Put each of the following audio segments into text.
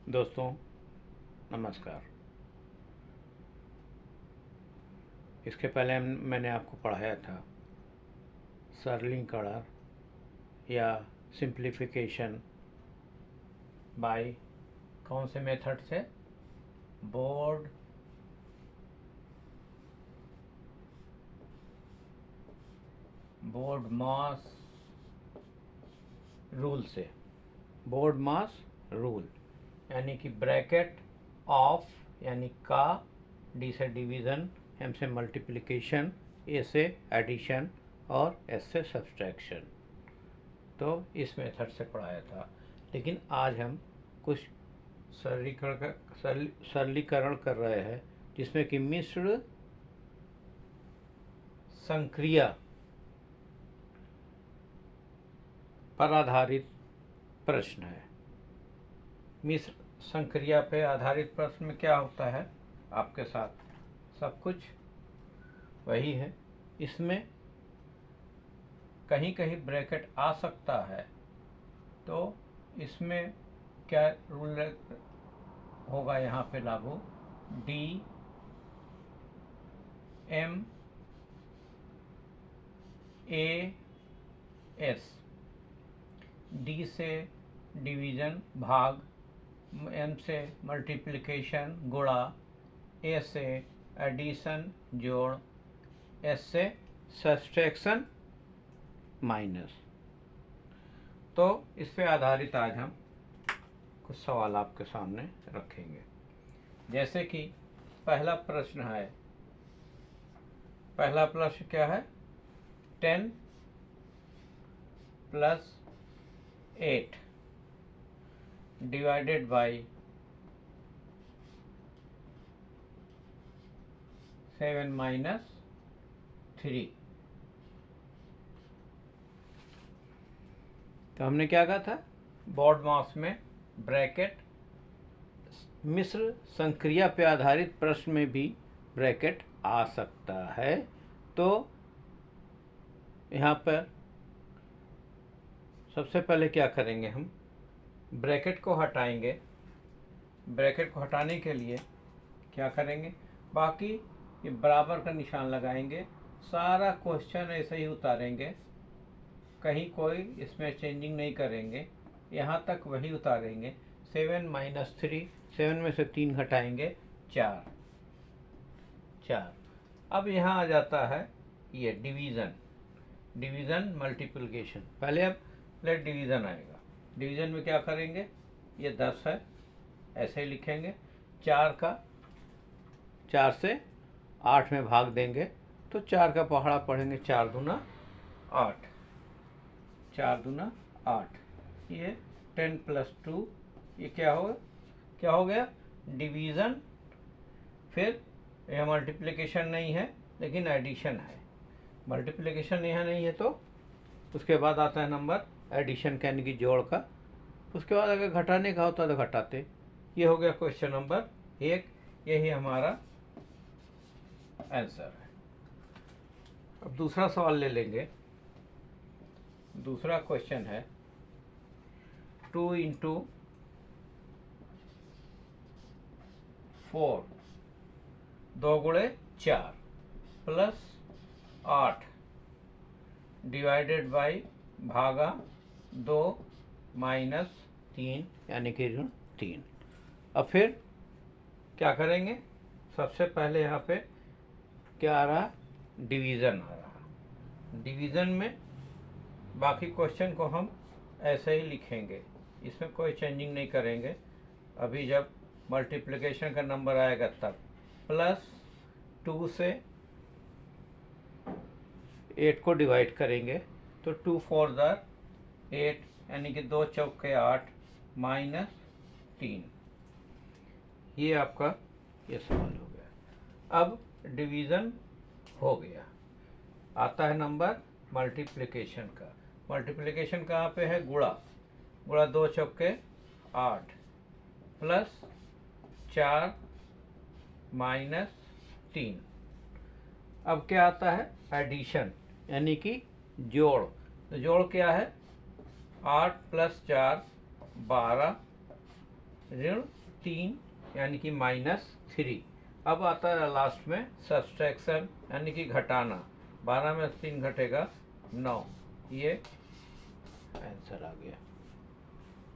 दोस्तों नमस्कार। इसके पहले मैंने आपको पढ़ाया था सरलीकरण या सिंप्लीफिकेशन बाय कौन से मेथड से, बोर्ड मास रूल से, बोर्ड मास रूल यानी कि ब्रैकेट ऑफ यानी का, डी से डिवीज़न, एम से मल्टीप्लिकेशन, ए से एडिशन और एस से सब्सट्रैक्शन। तो इस मेथड से पढ़ाया था, लेकिन आज हम कुछ सरलीकरण कर रहे हैं जिसमें कि मिश्र संक्रिया पर आधारित प्रश्न है। मिश्र संक्रिया पे आधारित प्रश्न में क्या होता है, आपके साथ सब कुछ वही है। इसमें कहीं कहीं ब्रैकेट आ सकता है, तो इसमें क्या रूल होगा यहाँ पे लागू, D M A S, D से डिवीज़न भाग, एम से मल्टीप्लिकेशन गुणा, ए से एडिशन जोड़, एस से सब्सट्रैक्शन माइनस। तो इस पे आधारित आज हम कुछ सवाल आपके सामने रखेंगे। जैसे कि पहला प्रश्न है, पहला प्रश्न क्या है, 10 + 8 डिवाइडेड बाई 7 - 3। तो हमने क्या कहा था, बोर्ड मास में ब्रैकेट मिश्र संक्रिया पे आधारित प्रश्न में भी ब्रैकेट आ सकता है। तो यहाँ पर सबसे पहले क्या करेंगे, हम ब्रैकेट को हटाएंगे। ब्रैकेट को हटाने के लिए क्या करेंगे, बाकी ये बराबर का निशान लगाएंगे, सारा क्वेश्चन ऐसे ही उतारेंगे, कहीं कोई इसमें चेंजिंग नहीं करेंगे, यहाँ तक वही उतारेंगे। 7 - 3, 7 में से 3 घटाएंगे, 4। अब यहाँ आ जाता है ये डिवीज़न मल्टीप्लिकेशन। पहले अब लेट डिवीज़न आएगा। डिवीज़न में क्या करेंगे, ये 10 है, ऐसे ही लिखेंगे। 4 से 8 में भाग देंगे, तो 4 का पहाड़ा पढ़ेंगे, 4 दूना 8, 4 दूना 8। ये 10 + 2, ये क्या हो गया डिवीज़न। फिर यह मल्टीप्लिकेशन नहीं है लेकिन एडिशन है। मल्टीप्लिकेशन यहाँ नहीं है, तो उसके बाद आता है नंबर एडिशन का यानी कि जोड़ का। उसके बाद अगर घटाने का होता तो घटाते। ये हो गया क्वेश्चन नंबर 1, यही हमारा आंसर है। अब दूसरा सवाल ले लेंगे। दूसरा क्वेश्चन है 2 × 4, 2 × 4 + 8 डिवाइडेड बाई भागा 2 - 3 यानी कि ऋण 3। अब फिर क्या करेंगे, सबसे पहले यहाँ पे क्या आ रहा, डिवीज़न आ रहा। डिवीज़न में बाकी क्वेश्चन को हम ऐसे ही लिखेंगे, इसमें कोई चेंजिंग नहीं करेंगे। अभी जब मल्टीप्लिकेशन का नंबर आएगा तब +2 से 8 को डिवाइड करेंगे, तो 2 × 4 = 8 यानी कि 2 चौके 8 - 3। ये आपका ये सवाल हो गया। अब डिवीज़न हो गया, आता है नंबर मल्टीप्लिकेशन का। मल्टीप्लिकेशन कहाँ पे है, गुणा 2 चौके 8 + 4 - 3। अब क्या आता है, एडिशन यानी कि जोड़। तो जोड़ क्या है, 8 + 4 12 ऋण 3 यानी कि -3। अब आता है लास्ट में सब्सट्रैक्शन यानी कि घटाना। 12 में 3 घटेगा 9। ये आंसर आ गया।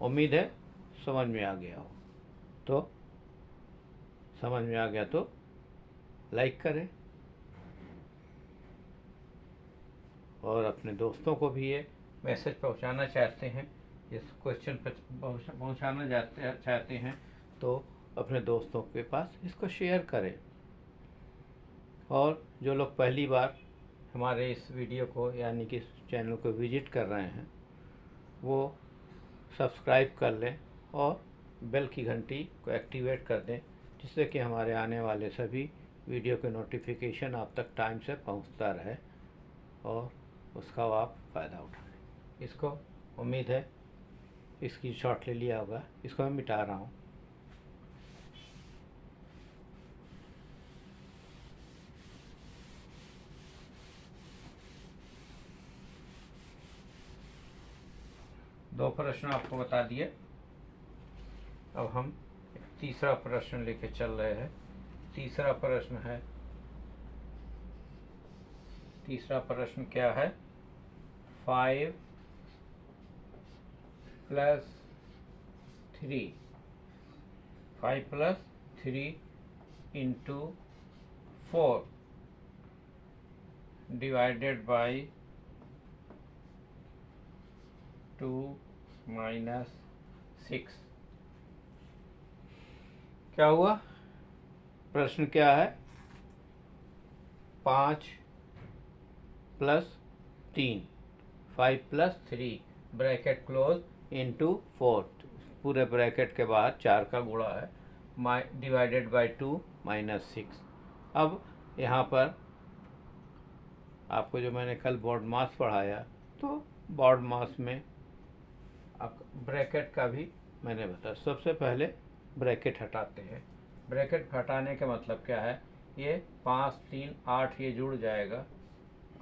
उम्मीद है समझ में आ गया हो। तो समझ में आ गया तो लाइक करें और अपने दोस्तों को भी ये मैसेज पहुंचाना चाहते हैं, इस क्वेश्चन पहुंचाना चाहते हैं तो अपने दोस्तों के पास इसको शेयर करें। और जो लोग पहली बार हमारे इस वीडियो को यानी कि इस चैनल को विजिट कर रहे हैं वो सब्सक्राइब कर लें और बेल की घंटी को एक्टिवेट कर दें, जिससे कि हमारे आने वाले सभी वीडियो के नोटिफिकेशन आप तक टाइम से पहुंचता रहे और उसका आप फ़ायदा उठाएं। इसको उम्मीद है इसकी शॉट ले लिया होगा। इसको मैं मिटा रहा हूँ। दो प्रश्न आपको बता दिए। अब हम तीसरा प्रश्न लेके चल रहे हैं। तीसरा प्रश्न है, तीसरा प्रश्न क्या है? 5 + 3 5 + 3 × 4 डिवाइडेड बाय 2 - 6। क्या हुआ? प्रश्न क्या है? 5 + 3 5 + 3 ब्रैकेट क्लोज × 4, पूरे ब्रैकेट के बाद 4 का गुणा है, डिवाइडेड बाय 2 - 6। अब यहाँ पर आपको जो मैंने कल बॉड मास पढ़ाया तो बॉड मास में ब्रैकेट का भी मैंने बताया। सबसे पहले ब्रैकेट हटाते हैं। ब्रैकेट हटाने का मतलब क्या है? ये 5 3 8 ये जुड़ जाएगा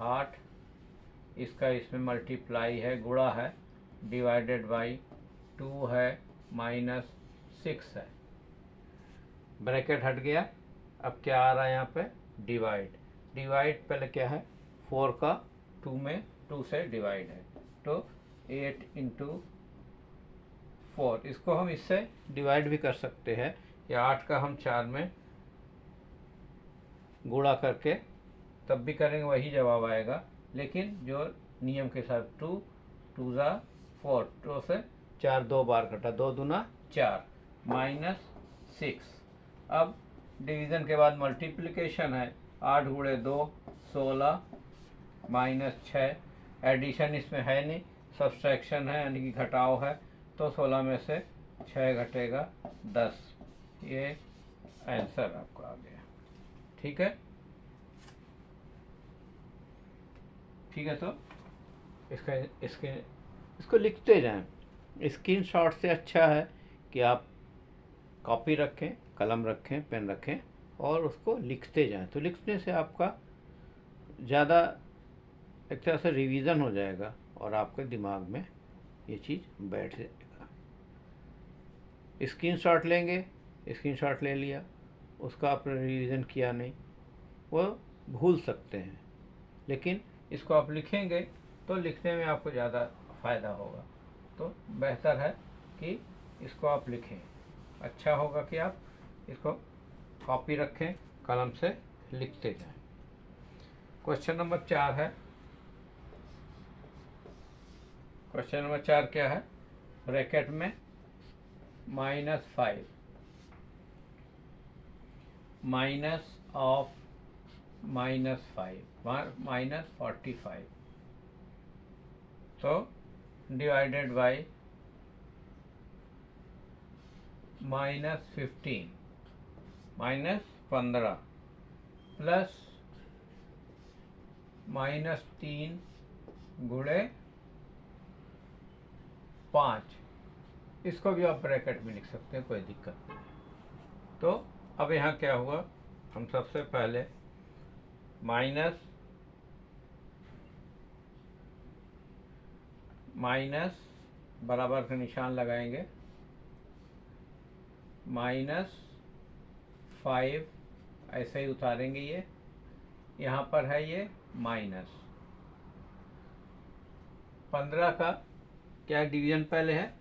8, इसका इसमें मल्टीप्लाई है, गुणा है, डिवाइडेड बाई 2 है, -6 है। ब्रैकेट हट गया। अब क्या आ रहा है यहाँ पे? डिवाइड। डिवाइड पहले क्या है? 4 का 2 में 2 से डिवाइड है तो 8 × 4। इसको हम इससे डिवाइड भी कर सकते हैं या 8 का हम 4 में गुणा करके तब भी करेंगे, वही जवाब आएगा। लेकिन जो नियम के साथ 2 2 ज़ा 4, 2 से 4 दो बार कटा, 2 दूना 4, -6। अब डिवीज़न के बाद मल्टीप्लिकेशन है। 8 × 2 16, -6। एडिशन इसमें है नहीं, सब्सट्रैक्शन है यानी कि घटाव है, तो 16 में से 6 घटेगा 10। ये आंसर आपको आ गया। ठीक है? ठीक है, तो इसको लिखते जाएं। स्क्रीनशॉट से अच्छा है कि आप कॉपी रखें, कलम रखें, पेन रखें और उसको लिखते जाएं। तो लिखने से आपका ज़्यादा एक तरह से रिवीजन हो जाएगा और आपके दिमाग में ये चीज़ बैठ जाएगा। स्क्रीनशॉट लेंगे, स्क्रीनशॉट ले लिया, उसका आपने रिवीजन किया नहीं, वो भूल सकते हैं। लेकिन इसको आप लिखेंगे तो लिखने में आपको ज़्यादा फ़ायदा होगा। तो बेहतर है कि इसको आप लिखें। अच्छा होगा कि आप इसको कॉपी रखें, कलम से लिखते जाएं। क्वेश्चन नंबर 4 है। क्वेश्चन नंबर 4 क्या है? ब्रैकेट में -5 माइनस ऑफ -5 -45, तो डिवाइडेड बाय -15 -15 प्लस -3 गुणे 5। इसको भी आप ब्रैकेट में लिख सकते हैं, कोई दिक्कत नहीं है। तो अब यहाँ क्या हुआ? हम सबसे पहले माइनस बराबर का निशान लगाएंगे, -5 ऐसे ही उतारेंगे। ये यहाँ पर है ये माइनस 15 का क्या डिवीजन पहले है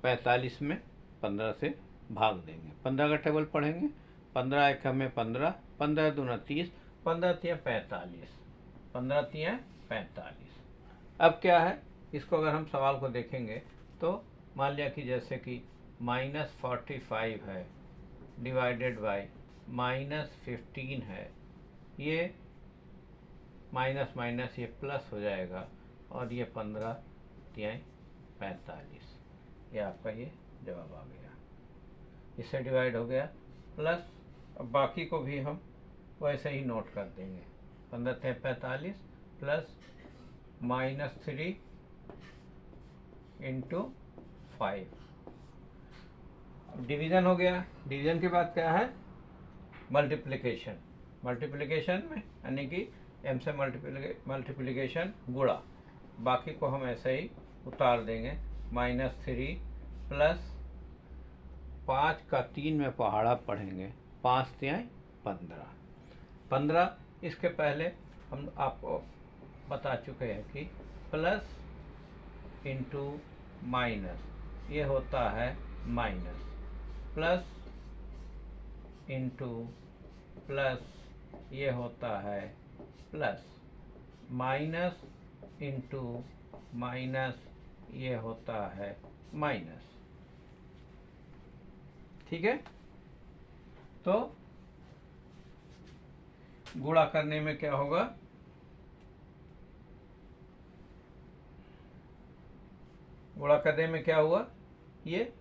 45 में 15 से भाग देंगे। 15 का टेबल पढ़ेंगे। 15 एक में 15, 15 दूना 30, 15 तिया 45, 15 तिया 45। अब क्या है, इसको अगर हम सवाल को देखेंगे तो मान लिया कि जैसे कि -45 है डिवाइडेड बाय -15 है, ये माइनस माइनस ये प्लस हो जाएगा और ये 15 तियाई 45, ये आपका ये जवाब आ गया। इससे डिवाइड हो गया प्लस, अब बाकी को भी हम वैसे ही नोट कर देंगे। 15 तिया 45 प्लस -3 इंटू 5। डिवीज़न हो गया। डिवीज़न के बाद क्या है मल्टीप्लिकेशन। मल्टीप्लिकेशन में यानी कि m से मल्टीप्लिकेशन गुणा, बाकी को हम ऐसे ही उतार देंगे। -3 प्लस 5 का 3 में पहाड़ा पढ़ेंगे, 5 तियाई 15। 15 इसके पहले हम आपको बता चुके हैं कि प्लस इंटू माइनस ये होता है माइनस, प्लस इंटू प्लस ये होता है प्लस, माइनस इंटू माइनस ये होता है माइनस। ठीक है, तो गुणा करने में क्या होगा, गुणा करने में क्या हुआ, ये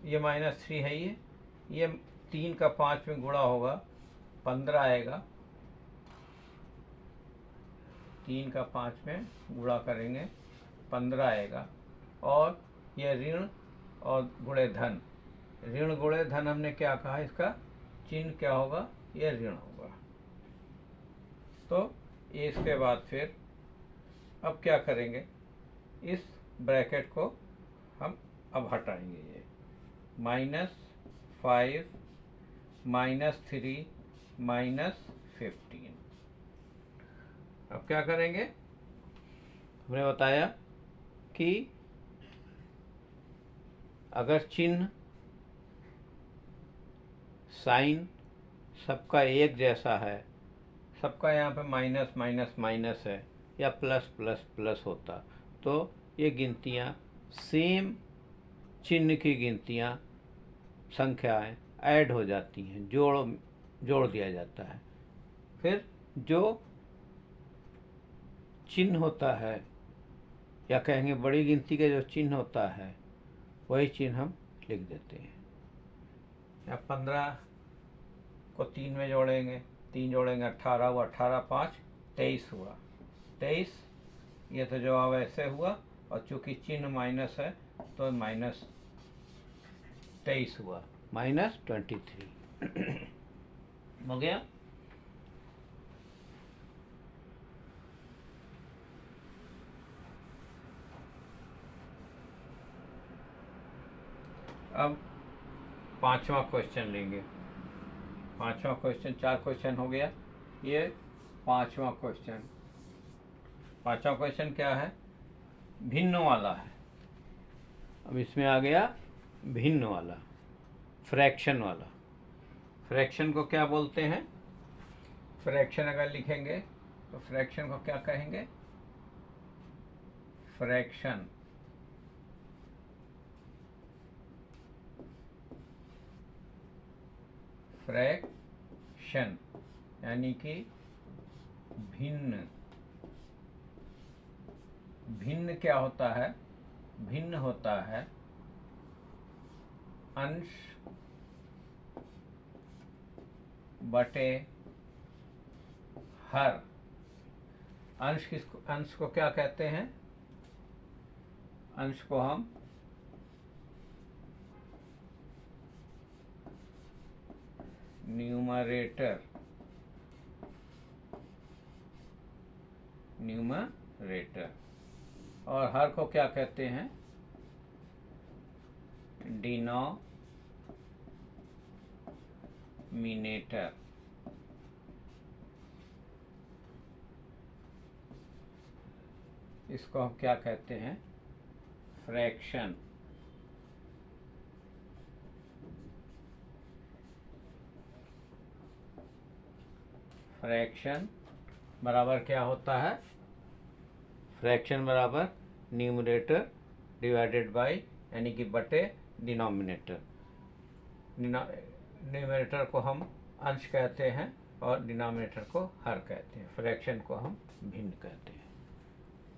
-3 है, ये 3 का 5 में गुणा होगा 15 आएगा। 3 का 5 में गुणा करेंगे 15 आएगा। और ये ऋण और गुणे धन, ऋण गुणे धन हमने क्या कहा, इसका चिन्ह क्या होगा, ये ऋण होगा। तो इसके बाद फिर अब क्या करेंगे, इस ब्रैकेट को हम अब हटाएंगे। ये -5 -3 -15। अब क्या करेंगे, हमने बताया कि अगर चिन्ह साइन सबका एक जैसा है, सबका यहाँ पे माइनस माइनस माइनस है या प्लस प्लस प्लस होता, तो ये गिनतियाँ सेम चिन्ह की गिनतियाँ संख्याएं ऐड हो जाती हैं, जोड़ दिया जाता है। फिर जो चिन्ह होता है या कहेंगे बड़ी गिनती का जो चिन्ह होता है वही चिन्ह हम लिख देते हैं। या 15 को 3 में जोड़ेंगे, 3 जोड़ेंगे 18 हुआ, 18 5 23 हुआ, 23। ये तो जवाब ऐसे हुआ, और चूंकि चिन्ह माइनस है तो -23 हुआ, -23 हो गया। अब पांचवा क्वेश्चन लेंगे। पांचवा क्वेश्चन, 4 क्वेश्चन हो गया, ये पांचवा क्वेश्चन। पांचवा क्वेश्चन क्या है, भिन्न वाला है। अब इसमें आ गया भिन्न वाला, फ्रैक्शन वाला। फ्रैक्शन को क्या बोलते हैं, फ्रैक्शन अगर लिखेंगे तो फ्रैक्शन को क्या कहेंगे, फ्रैक्शन फ्रैक्शन यानी कि भिन्न। भिन्न क्या होता है, भिन्न होता है अंश बटे हर। अंश को क्या कहते हैं, अंश को हम न्यूमरेटर और हर को क्या कहते हैं, डिनोमिनेटर। डिनोमिनेटर। इसको हम क्या कहते हैं? फ्रैक्शन। फ्रैक्शन बराबर क्या होता है? फ्रैक्शन बराबर न्यूमरेटर डिवाइडेड बाय यानी कि बटे डिनोमिनेटर। न्यूमरेटर को हम अंश कहते हैं और डिनोमिनेटर को हर कहते हैं, फ्रैक्शन को हम भिन्न कहते हैं।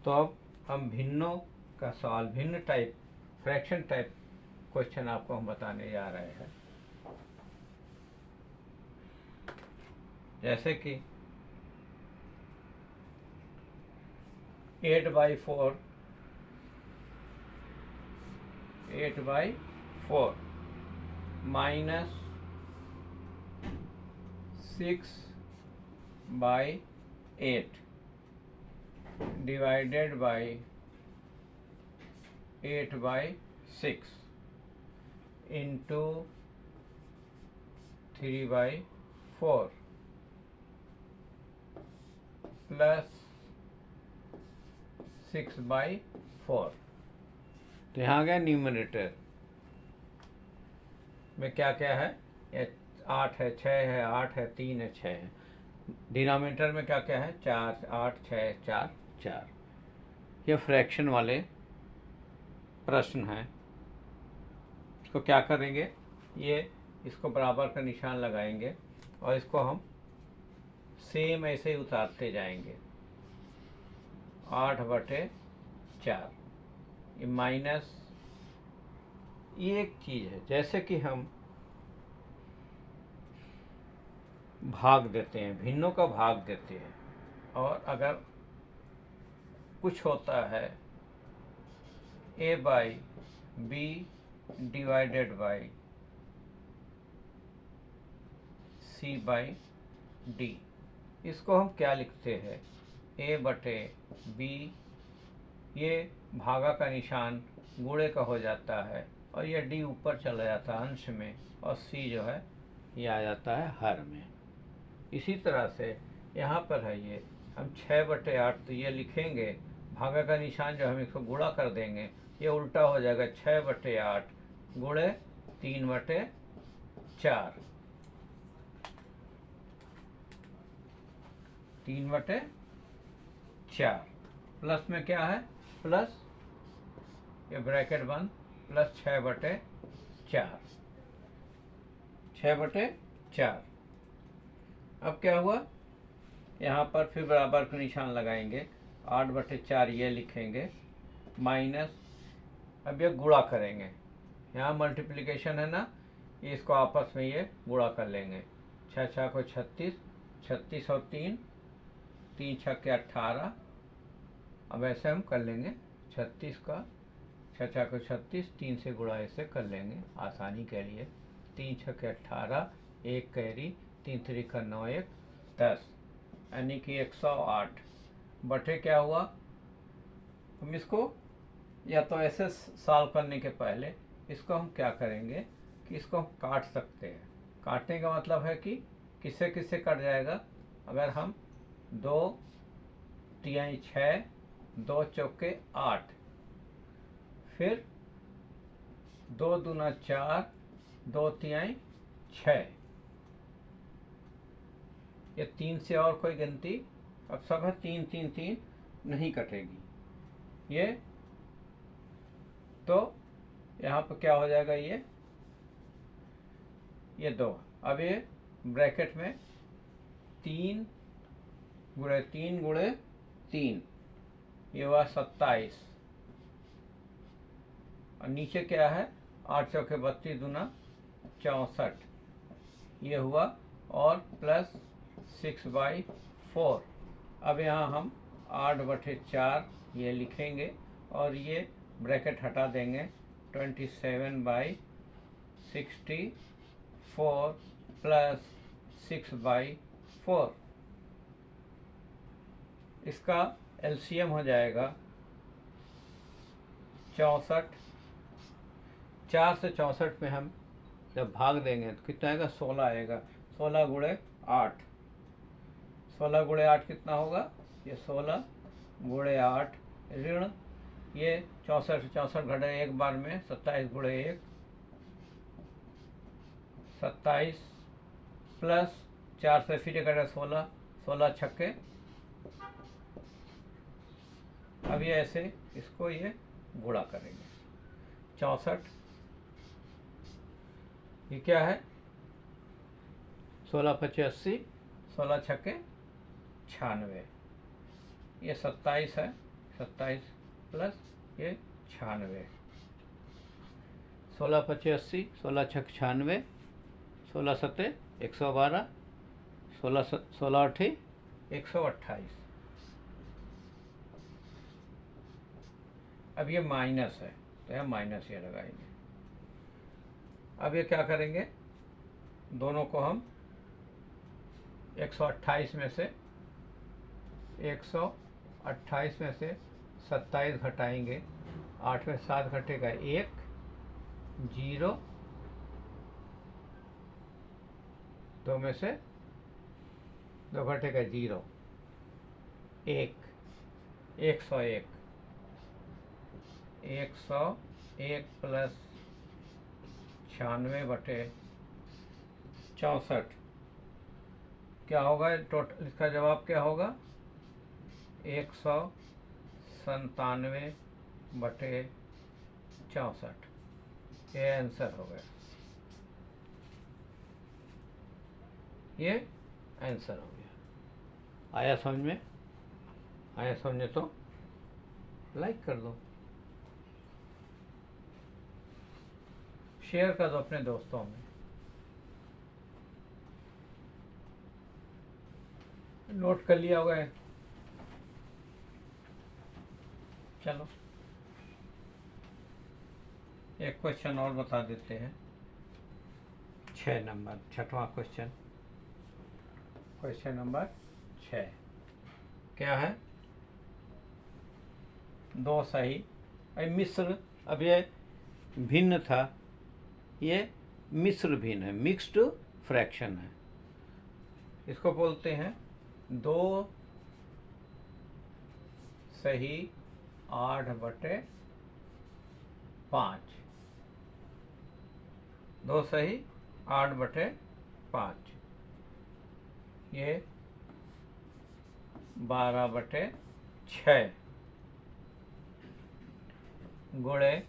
तो अब हम भिन्नों का सवाल, भिन्न टाइप फ्रैक्शन टाइप क्वेश्चन आपको हम बताने जा रहे हैं। जैसे कि 8/4 minus 6/8 divided by 8/6 into 3/4 plus 6/4। तो यहाँ गया न्यूमरेटर में क्या क्या है? ये 8 है, 6 है, 8 है, 3 है, 6 है। डिनोमिनेटर में क्या क्या है? 4, 8, 6, 4, 4। ये फ्रैक्शन वाले प्रश्न हैं। इसको क्या करेंगे? इसको बराबर का निशान लगाएंगे और इसको हम सेम ऐसे ही उतारते जाएंगे। 8/4 ये माइनस, ये एक चीज़ है जैसे कि हम भाग देते हैं, भिन्नों का भाग देते हैं, और अगर कुछ होता है a/b डिवाइडेड बाय c/d, इसको हम क्या लिखते हैं? a/b, ये भागा का निशान गुणे का हो जाता है और ये d ऊपर चला जाता है अंश में, और c जो है ये आ जाता है हर में। इसी तरह से यहाँ पर है ये हम 6/8, तो ये लिखेंगे, भागा का निशान जो हम इसको गुणा कर देंगे, ये उल्टा हो जाएगा 6/8 गुणे 3/4, 3/4 प्लस में क्या है? प्लस ये ब्रैकेट बंद, प्लस 6/4, 6/4। अब क्या हुआ? यहाँ पर फिर बराबर का निशान लगाएंगे, 8/4 ये लिखेंगे, माइनस, अब ये गुणा करेंगे, यहाँ मल्टीप्लिकेशन है ना, इसको आपस में ये गुणा कर लेंगे। 6 6 को 36, 36 और 3, 3 6 के 18। अब ऐसे हम कर लेंगे 36 का, 6 6 को 36, 3 से गुणा ऐसे कर लेंगे आसानी के लिए। 3 6 के 18, 1 कैरी, 3 3 का 9, 1 10, यानी कि 108 बटे क्या हुआ? हम इसको या तो ऐसे सॉल्व करने के पहले इसको हम क्या करेंगे कि इसको हम काट सकते हैं। काटने का मतलब है कि किससे किससे कट जाएगा? अगर हम 2 3 6, 2 चौके 8, फिर 2 दूना 4, 2 3 6, ये 3 से और कोई गिनती, अब सब है 3 3 3, नहीं कटेगी ये, तो यहाँ पर क्या हो जाएगा? ये 2। अब ये ब्रैकेट में 3 गुणे 3 गुणे 3, ये हुआ 27, और नीचे क्या है? 8 चौके 32 दूना 64, ये हुआ, और प्लस 6/4। अब यहाँ हम 8/4 ये लिखेंगे और ये ब्रैकेट हटा देंगे, 27/64 प्लस 6/4, इसका एलसीएम हो जाएगा 64। 4 से 64 में हम जब भाग देंगे तो कितना आएगा? 16 आएगा। 16 गुणे 8, 16 गुणे 8 कितना होगा? ये 16 गुणे 8 ऋण ये 64 64 घटे एक बार में, 27 गुणे 1 27 प्लस 4 से फिर घटे 16, 16 छक्के। अब ये ऐसे इसको ये गुणा करेंगे, 64 ये क्या है? 16 पचे 80, 16 छक्के 96, ये 27 है, 27 प्लस ये 96, 16 पचे 80, 16 छक्के 96, 16 सत्ते 112, 16 अट्ठी 128। अब ये माइनस है तो यह माइनस ये लगाएंगे। अब ये क्या करेंगे? दोनों को हम 128 में से 128 में से 27 घटाएंगे, 8 में 7 घटेगा 1 0, 2 में से 2 घटेगा 0 1, 101, 101 प्लस 96 बटे 64 क्या होगा? टोटल इसका जवाब क्या होगा? 197 बटे 64, ये आंसर हो गया, ये आंसर हो गया। आया समझ में? आया समझे तो लाइक कर दो, शेयर कर दो अपने दोस्तों में। नोट कर लिया होगा? चलो एक क्वेश्चन और बता देते हैं, 6 नंबर, 6वां क्वेश्चन, क्वेश्चन नंबर 6 क्या है? दो सही मिश्र, अब ये भिन्न था, ये मिश्र भिन्न है, मिक्स्ड फ्रैक्शन है, इसको बोलते हैं 2 सही 8 बटे 5, 2 सही 8 बटे 5, ये 12 बटे 6 गुणे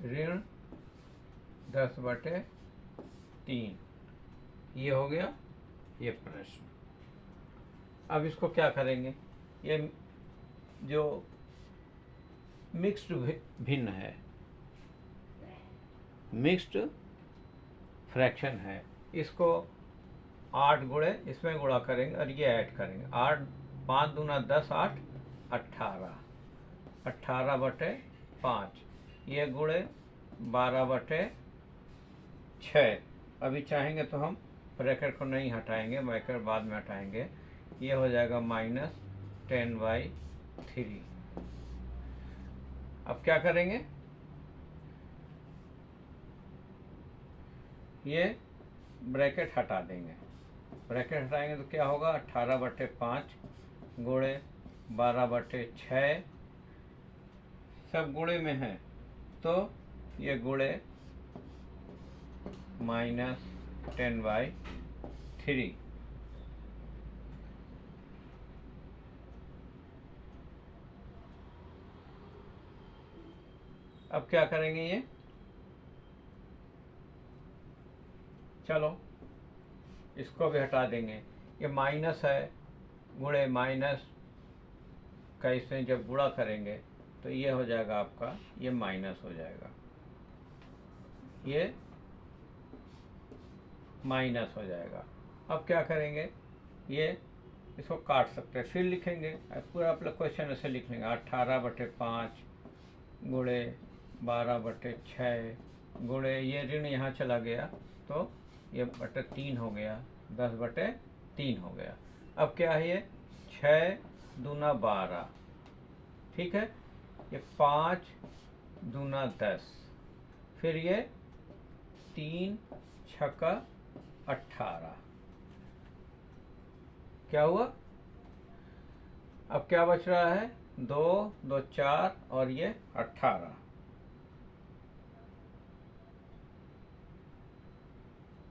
ऋण 10 बटे 3, ये हो गया ये प्रश्न। अब इसको क्या करेंगे? ये जो मिक्स्ड भिन्न है, मिक्स्ड फ्रैक्शन है, इसको 8 गुणे इसमें गुणा करेंगे और ये ऐड करेंगे, 8 5 दूना 10, 8 18, 18 बटे 5, ये गुणे 12 बटे 6। अभी चाहेंगे तो हम ब्रैकेट को नहीं हटाएंगे, ब्रैकेट बाद में हटाएंगे, ये हो जाएगा -10/3। अब क्या करेंगे? ये ब्रैकेट हटा देंगे, ब्रैकेट हटाएंगे तो क्या होगा? 18 बटे 5 गुणे 12 बटे 6, सब गुणे में है तो ये गुणे -10/3। अब क्या करेंगे? ये चलो इसको भी हटा देंगे, ये माइनस है, गुणे माइनस का इसमें जब गुणा करेंगे तो ये हो जाएगा आपका, ये माइनस हो जाएगा, ये माइनस हो जाएगा। अब क्या करेंगे? ये इसको काट सकते हैं, फिर लिखेंगे पूरा अपना क्वेश्चन ऐसे लिख लेंगे, 18 बटे 5 गुणे 12 बटे 6 गुणे ये ऋण यहाँ चला गया तो ये बटे 3 हो गया, 10 बटे 3 हो गया। अब क्या है? ये 6 दूना 12, ठीक है, ये 5 दूना 10, फिर ये 3 छक्का 18, क्या हुआ? अब क्या बच रहा है? 2 2 4 और ये 18।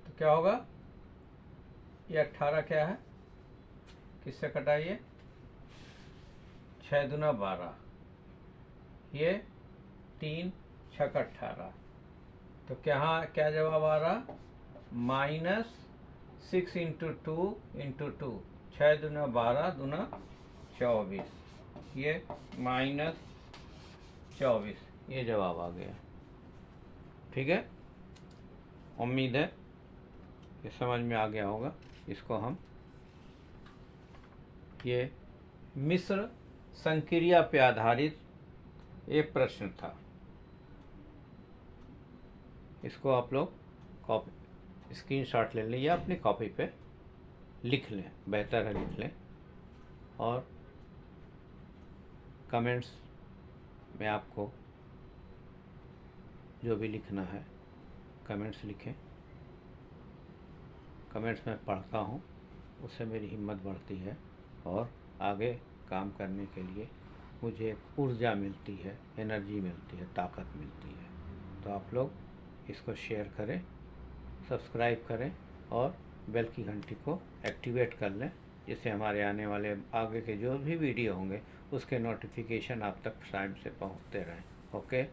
तो क्या होगा? ये 18 क्या है, किससे कटाइए? 6 दूना 12, ये 3 छक्का 18। तो क्या जवाब आ रहा? -6 इंटू 2, 6 दूना 12 दूना 24, ये -24, ये जवाब आ गया। ठीक है, उम्मीद है ये समझ में आ गया होगा। इसको हम, ये मिश्र संक्रिया पे आधारित एक प्रश्न था। इसको आप लोग कॉपी स्क्रीनशॉट ले लें या अपनी कॉपी पे लिख लें, बेहतर है लिख लें। और कमेंट्स में आपको जो भी लिखना है कमेंट्स लिखें। कमेंट्स में पढ़ता हूँ, उससे मेरी हिम्मत बढ़ती है और आगे काम करने के लिए मुझे एक ऊर्जा मिलती है, एनर्जी मिलती है, ताकत मिलती है। तो आप लोग इसको शेयर करें, सब्सक्राइब करें और बेल की घंटी को एक्टिवेट कर लें, जिससे हमारे आने वाले आगे के जो भी वीडियो होंगे उसके नोटिफिकेशन आप तक टाइम से पहुंचते रहें। ओके।